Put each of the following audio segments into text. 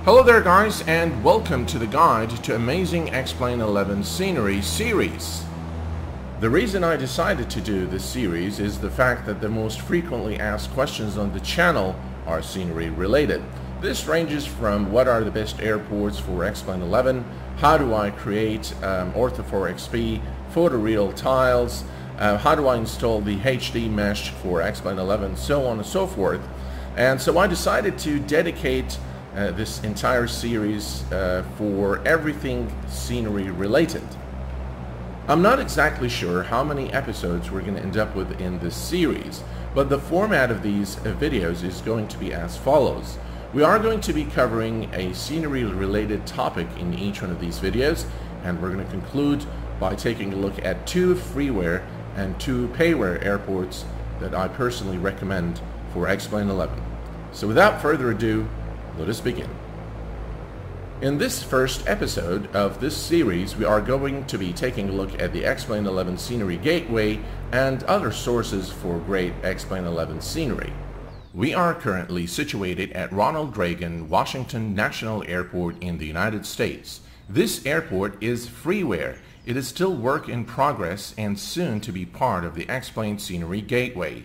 Hello there guys, and welcome to the guide to Amazing X-Plane 11 Scenery series. The reason I decided to do this series is the fact that the most frequently asked questions on the channel are scenery related. This ranges from what are the best airports for X-Plane 11, how do I create Ortho4XP photoreal tiles, how do I install the HD mesh for X-Plane 11, so on and so forth. And so I decided to dedicate this entire series for everything scenery related. I'm not exactly sure how many episodes we're going to end up with in this series, but the format of these videos is going to be as follows. We are going to be covering a scenery related topic in each one of these videos, and we're going to conclude by taking a look at 2 freeware and 2 payware airports that I personally recommend for X-Plane 11. So without further ado, let us begin. In this first episode of this series, we are going to be taking a look at the X-Plane 11 Scenery Gateway and other sources for great X-Plane 11 scenery. We are currently situated at Ronald Reagan Washington National Airport in the United States. This airport is freeware. It is still work in progress and soon to be part of the X-Plane Scenery Gateway.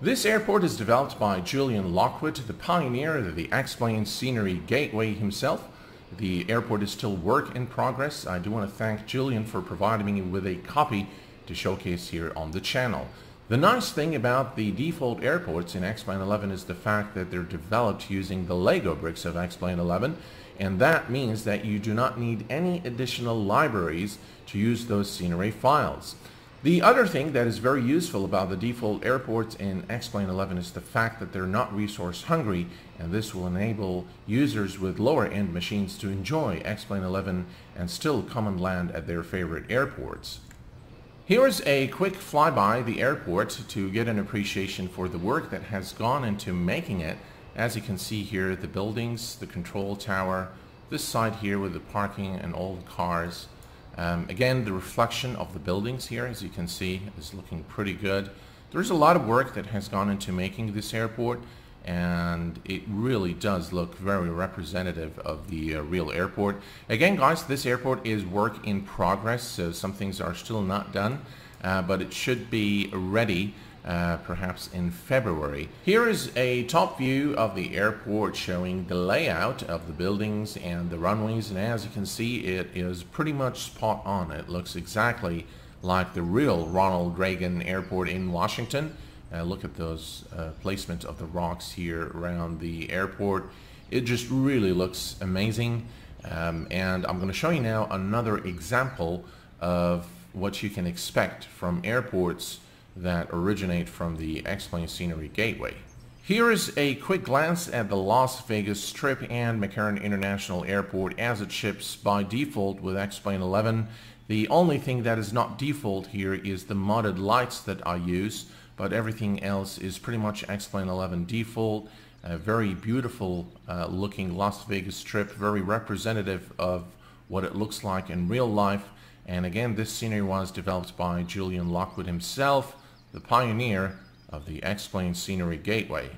This airport is developed by Julian Lockwood, the pioneer of the X-Plane Scenery Gateway himself. The airport is still work in progress. I do want to thank Julian for providing me with a copy to showcase here on the channel. The nice thing about the default airports in X-Plane 11 is the fact that they're developed using the Lego bricks of X-Plane 11, and that means that you do not need any additional libraries to use those scenery files. The other thing that is very useful about the default airports in X-Plane 11 is the fact that they're not resource hungry, and this will enable users with lower end machines to enjoy X-Plane 11 and still come and land at their favorite airports. Here is a quick flyby the airport to get an appreciation for the work that has gone into making it. As you can see here, the buildings, the control tower, this side here with the parking and all the cars. Again, the reflection of the buildings here, as you can see, is looking pretty good. There's a lot of work that has gone into making this airport, and it really does look very representative of the real airport. Again, guys, this airport is work in progress, so some things are still not done, but it should be ready perhaps in February. Here is a top view of the airport showing the layout of the buildings and the runways, and as you can see, it is pretty much spot on. It looks exactly like the real Ronald Reagan Airport in Washington. Look at those placement of the rocks here around the airport. It just really looks amazing, and I'm going to show you now another example of what you can expect from airports that originate from the X-Plane Scenery Gateway. Here is a quick glance at the Las Vegas Strip and McCarran International Airport as it ships by default with X-Plane 11. The only thing that is not default here is the modded lights that I use, but everything else is pretty much X-Plane 11 default. A very beautiful looking Las Vegas Strip, very representative of what it looks like in real life. And again, this scenery was developed by Julian Lockwood himself, the pioneer of the X-Plane Scenery Gateway.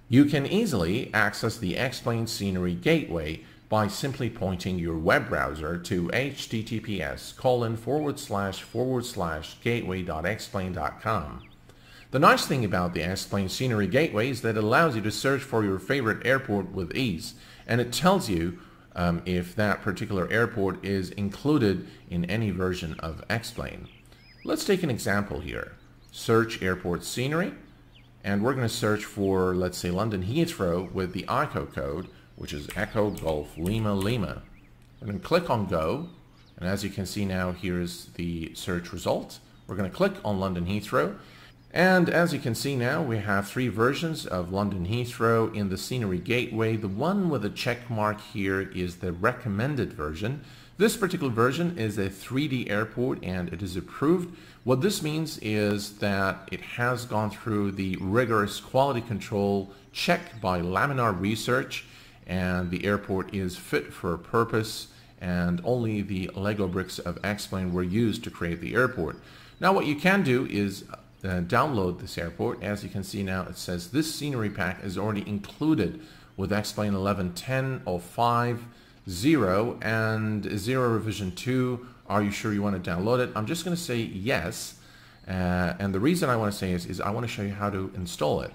You can easily access the X-Plane Scenery Gateway by simply pointing your web browser to https://gateway.xplane.com. The nice thing about the X-Plane Scenery Gateway is that it allows you to search for your favorite airport with ease, and it tells you if that particular airport is included in any version of X-Plane. Let's take an example here. Search airport scenery, and we're going to search for, let's say, London Heathrow with the ICO code, which is Echo Golf Lima Lima. We're going to click on go, and as you can see now, here's the search result. We're going to click on London Heathrow, and as you can see now, we have 3 versions of London Heathrow in the Scenery Gateway. The one with a check mark here is the recommended version. This particular version is a 3D airport and it is approved. What this means is that it has gone through the rigorous quality control check by Laminar Research, and the airport is fit for purpose, and only the Lego bricks of X-Plane were used to create the airport. Now what you can do is download this airport. As you can see now, it says this scenery pack is already included with Explain 11.10 or 5.0 and 0 revision 2. Are you sure you want to download it? I'm just going to say yes. And the reason I want to say is I want to show you how to install it.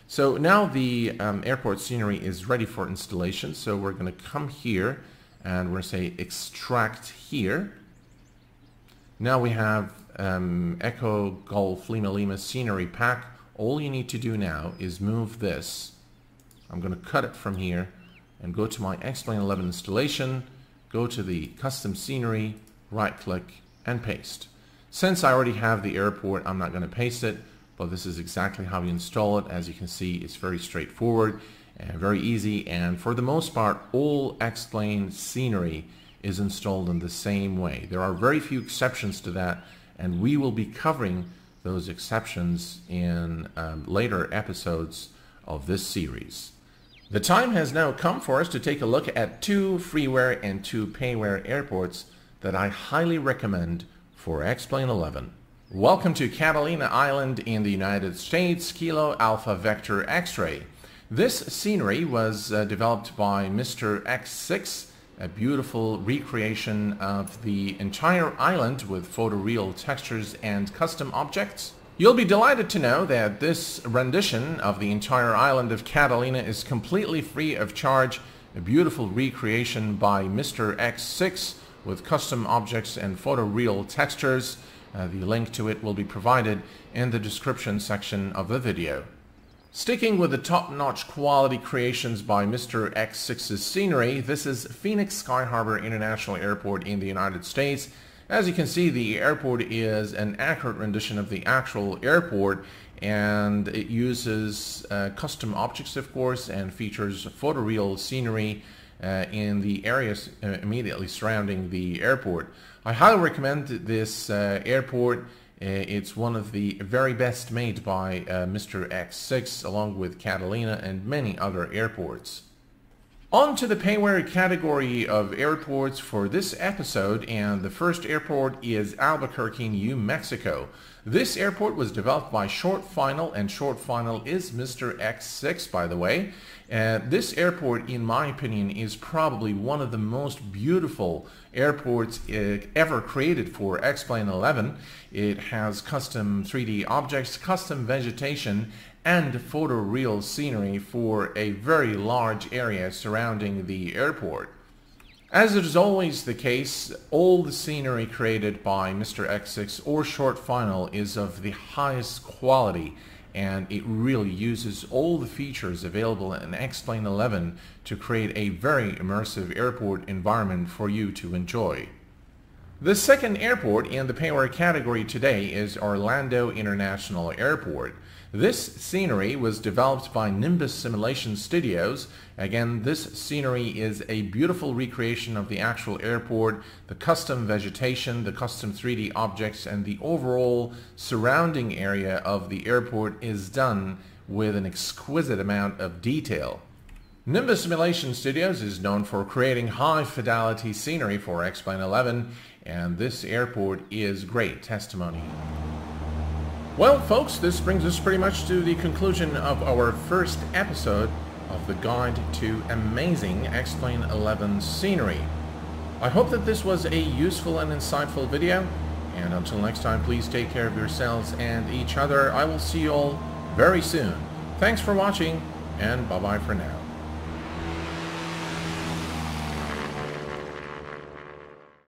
So now the airport scenery is ready for installation. So we're going to come here and we're going to say extract here. Now we have Echo Golf Lima Lima scenery pack. All you need to do now is move this. I'm going to cut it from here and go to my Explain 11 installation, go to the custom scenery, right click and paste. Since I already have the airport, I'm not going to paste it, but this is exactly how you install it. As you can see, it's very straightforward and very easy, and for the most part all Explain scenery is installed in the same way. There are very few exceptions to that, and we will be covering those exceptions in later episodes of this series. The time has now come for us to take a look at 2 freeware and 2 payware airports that I highly recommend for Explain 11. Welcome to Catalina Island in the United States, Kilo Alpha Vector X-Ray. This scenery was developed by Mr. X6, a beautiful recreation of the entire island with photoreal textures and custom objects. You'll be delighted to know that this rendition of the entire island of Catalina is completely free of charge, a beautiful recreation by Mr. X6 with custom objects and photoreal textures. The link to it will be provided in the description section of the video. Sticking with the top-notch quality creations by Mr. X6's scenery, this is Phoenix Sky Harbor International Airport in the United States. As you can see, the airport is an accurate rendition of the actual airport, and it uses custom objects, of course, and features photoreal scenery in the areas immediately surrounding the airport. I highly recommend this airport. It's one of the very best made by Mr. X6, along with Catalina and many other airports. On to the payware category of airports for this episode, and the first airport is Albuquerque, New Mexico. This airport was developed by Short Final, and Short Final is Mr. X6, by the way. This airport, in my opinion, is probably one of the most beautiful airports ever created for Explain 11. It has custom 3D objects, custom vegetation, and photoreal scenery for a very large area surrounding the airport. As it is always the case, all the scenery created by Mr. X6 or Short Final is of the highest quality, and it really uses all the features available in Explain 11 to create a very immersive airport environment for you to enjoy. The second airport in the payware category today is Orlando International Airport. This scenery was developed by Nimbus Simulation Studios. Again, this scenery is a beautiful recreation of the actual airport, the custom vegetation, the custom 3D objects, and the overall surrounding area of the airport is done with an exquisite amount of detail. Nimbus Simulation Studios is known for creating high-fidelity scenery for Explain 11, and this airport is great testimony. Well, folks, this brings us pretty much to the conclusion of our first episode of the Guide to Amazing Explain 11 Scenery. I hope that this was a useful and insightful video, and until next time, please take care of yourselves and each other. I will see you all very soon. Thanks for watching, and bye-bye for now.